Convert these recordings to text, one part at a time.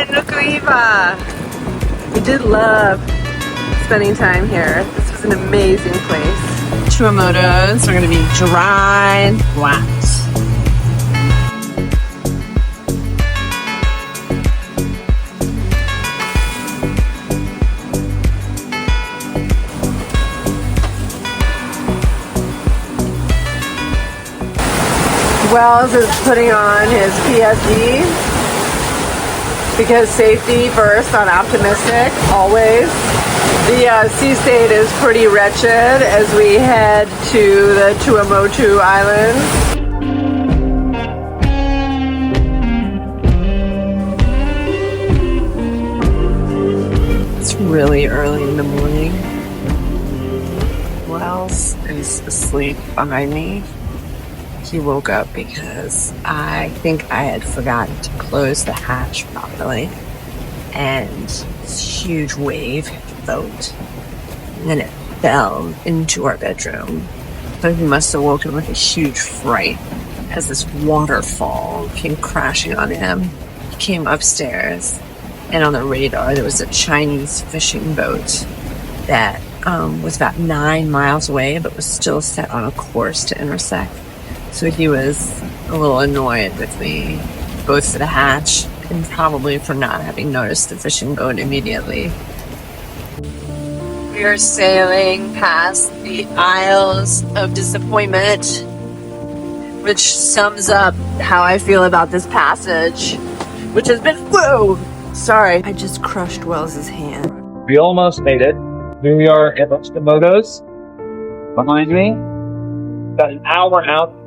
in Nukuiva. We did love spending time here. This was an amazing place. Tuamotus are going to be dry and flat. Wells is putting on his PSD because safety first on Optimistic, always. The sea state is pretty wretched as we head to the Tuamotu Islands. It's really early in the morning. Wells is asleep behind me. He woke up because I think I had forgotten to close the hatch properly, and this huge wave hit the boat, and then it fell into our bedroom. So he must have woken with a huge fright as this waterfall came crashing on him. He came upstairs, and on the radar there was a Chinese fishing boat that was about 9 miles away, but was still set on a course to intersect. So he was a little annoyed with me, both for the hatch and probably for not having noticed the fishing boat immediately. We are sailing past the Isles of Disappointment, which sums up how I feel about this passage, which has been, whoa! Sorry, I just crushed Wells's hand. We almost made it. Here we are at Tuamotus. Behind me, about an hour out.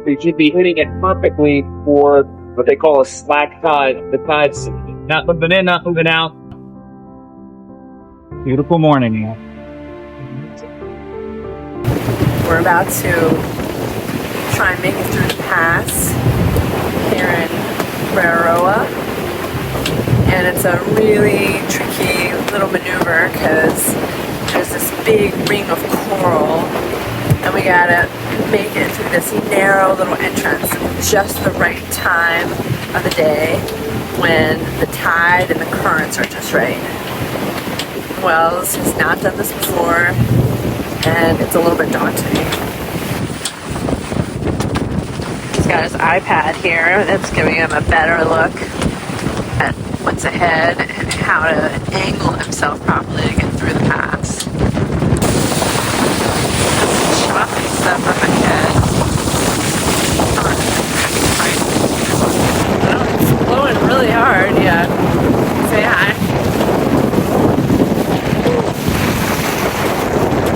They should be hitting it perfectly for what they call a slack tide. The tide's not moving in, not moving out. Beautiful morning, yeah. We're about to try and make it through the pass here in Raroia. And it's a really tricky little maneuver because there's this big ring of coral. And we gotta make it through this narrow little entrance at just the right time of the day when the tide and the currents are just right. Wells has not done this before, and it's a little bit daunting. He's got his iPad here that's giving him a better look at what's ahead and how to angle himself properly to get through the pass. Stuff up ahead. Oh, it's blowing really hard, yeah. Say hi.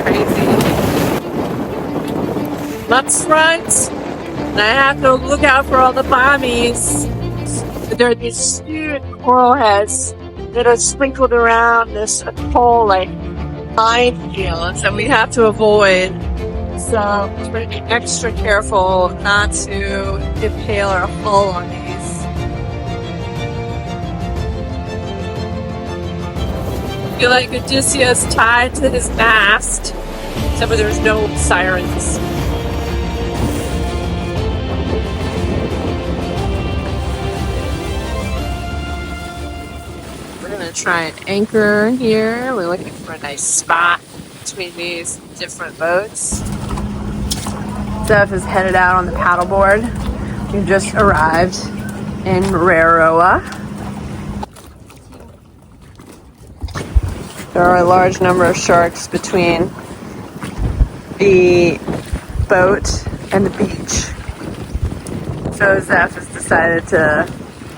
Crazy. Up front, and I have to look out for all the bombies. There are these huge coral heads that are sprinkled around this whole like minefield that we have to avoid. So we're going to be extra careful not to impale our hull on these. I feel like Odysseus tied to his mast, except for there's no sirens. We're going to try and anchor here. We're looking for a nice spot between these different boats. Steph is headed out on the paddleboard. We've just arrived in Raroia. There are a large number of sharks between the boat and the beach. So Zeph has decided to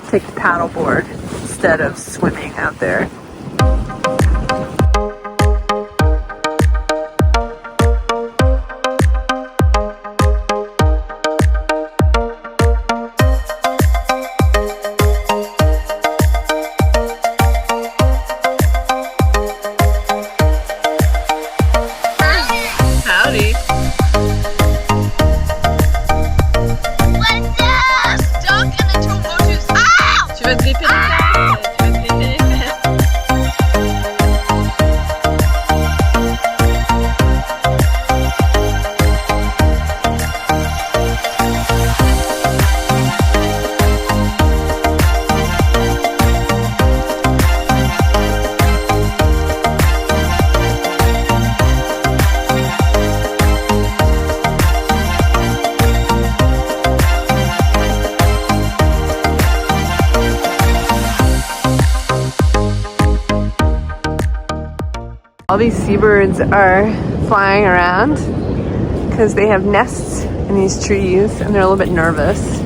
take the paddleboard instead of swimming out there. All these seabirds are flying around because they have nests in these trees and they're a little bit nervous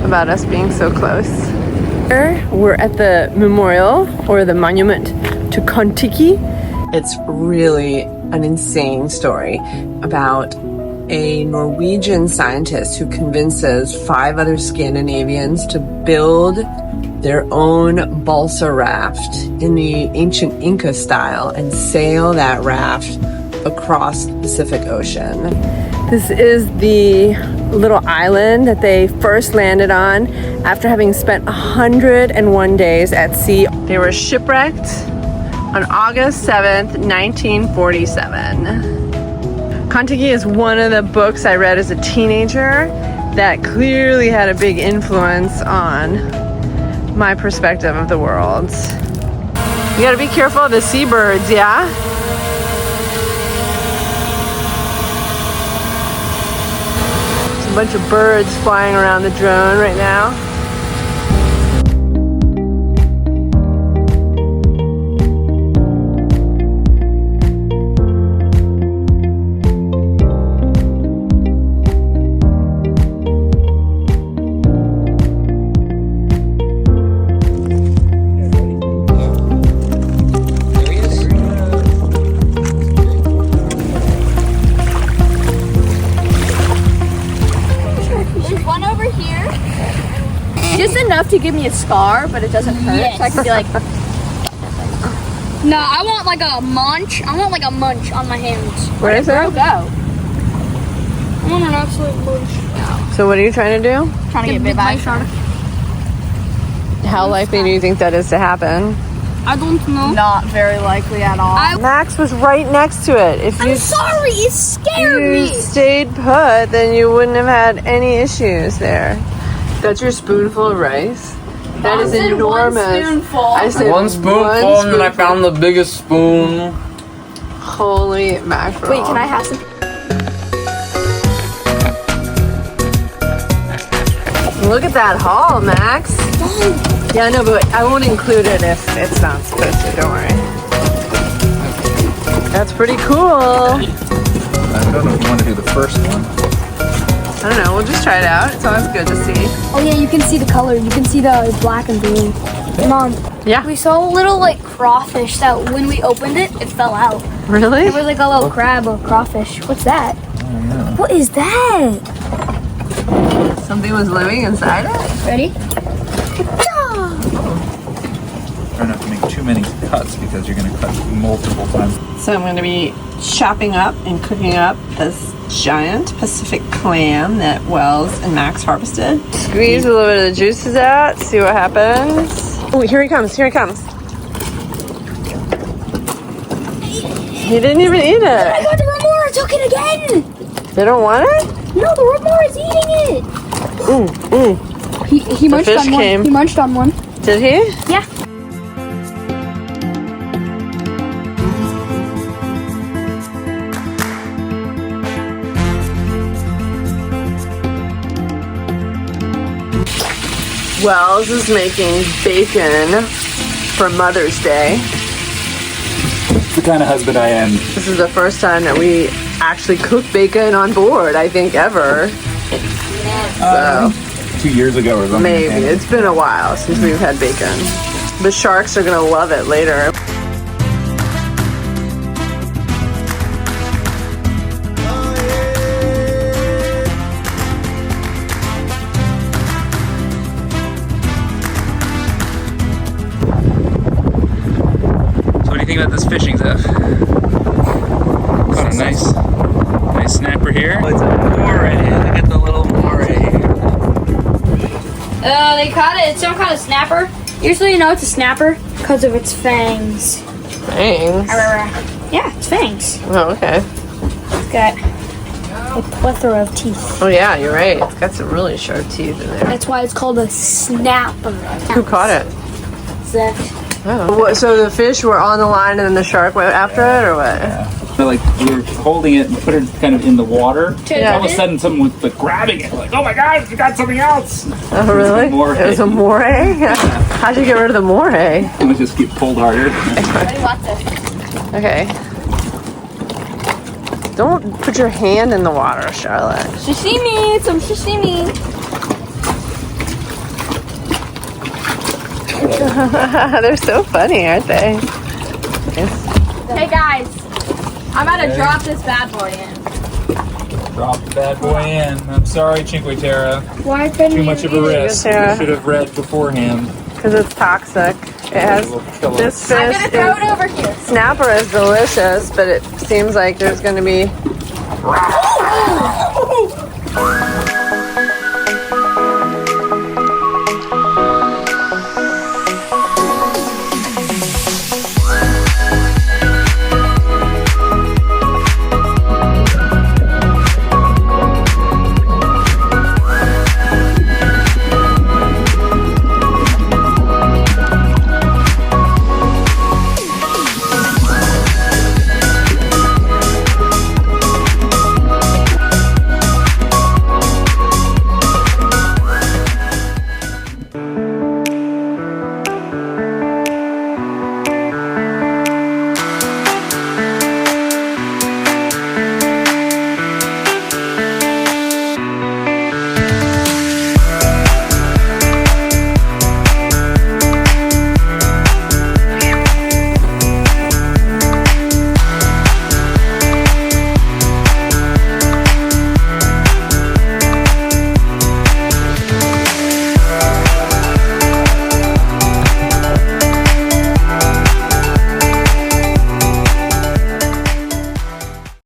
about us being so close. We're at the memorial or the monument to Kon-Tiki. It's really an insane story about a Norwegian scientist who convinces 5 other Scandinavians to build their own balsa raft in the ancient Inca style and sail that raft across the Pacific Ocean. This is the little island that they first landed on after having spent 101 days at sea. They were shipwrecked on August 7th, 1947. Kon-Tiki is one of the books I read as a teenager that clearly had a big influence on my perspective of the world. You gotta be careful of the seabirds, yeah? There's a bunch of birds flying around the drone right now. Just enough to give me a scar, but it doesn't hurt. Yes. So I can be like, No, I want like a munch. I want like a munch on my hands. Where is bro, it? go. I want an absolute munch. So what are you trying to do? Trying to get bit by a shark. How likely do you think that is to happen? I don't know. Not very likely at all. Max was right next to it. If you I'm sorry, it scared you me. stayed put, then you wouldn't have had any issues there. That's your spoonful of rice? That is enormous. One spoonful. I said One spoonful, and then I found the biggest spoon. Holy mackerel. Wait, can I have some? Look at that haul, Max. Yeah, no, but I won't include it if it's not supposed to, don't worry. That's pretty cool. I don't know if you want to do the first one. I don't know, we'll just try it out. It's always good to see. Oh yeah, you can see the color. You can see the black and blue. Mom, Yeah. we saw a little like crawfish that when we opened it, it fell out. Really? It was like a little crab or crawfish. What's that? What is that? Something was living inside it? Ready? Try not to make too many cuts because you're going to cut multiple times. So I'm going to be chopping up and cooking up this giant Pacific clam that Wells and Max harvested. Squeeze a little bit of the juices out, see what happens. Oh, here he comes, here he comes. He didn't even eat I it. got the remora took it again. They don't want it? No, the remora is eating it. He The munched fish on one. came. He munched on one. Did he? Yeah. Wells is making bacon for Mother's Day. That's the kind of husband I am. This is the first time that we actually cook bacon on board, I think, ever. So 2 years ago or something. maybe. It's been a while since we've had bacon. The sharks are gonna love it later. So what do you think about this fishing, Zeph? Caught a nice snapper here. It's a moray. Look at the little moray. They caught it. It's some kind of snapper. Usually, you know it's a snapper because of its fangs. Thanks. Yeah, it's fangs. Oh, okay. It's got a plethora of teeth. Oh yeah, you're right. It's got some really sharp teeth in there. That's why it's called a snapper. Who caught it? Zach. Oh. So the fish were on the line and then the shark went after it, or what? So like we were holding it and put it kind of in the water. Yeah. All of a sudden someone was like grabbing it. Like, oh my god, you got something else. Oh really? It was a moray. It was a moray? How'd you get rid of the moray? And we just get pulled harder. Ready, watch this. Okay. Don't put your hand in the water, Charlotte. Sashimi, some sashimi. They're so funny, aren't they? Hey guys, I'm gonna drop this bad boy in. Drop the bad boy in. I'm sorry, Cinque Terre. Why couldn't Too much of a risk. You Terre. should have read beforehand. Because it's toxic. It has this I'm fish. gonna throw it over here. Snapper is delicious, but it seems like there's going to be.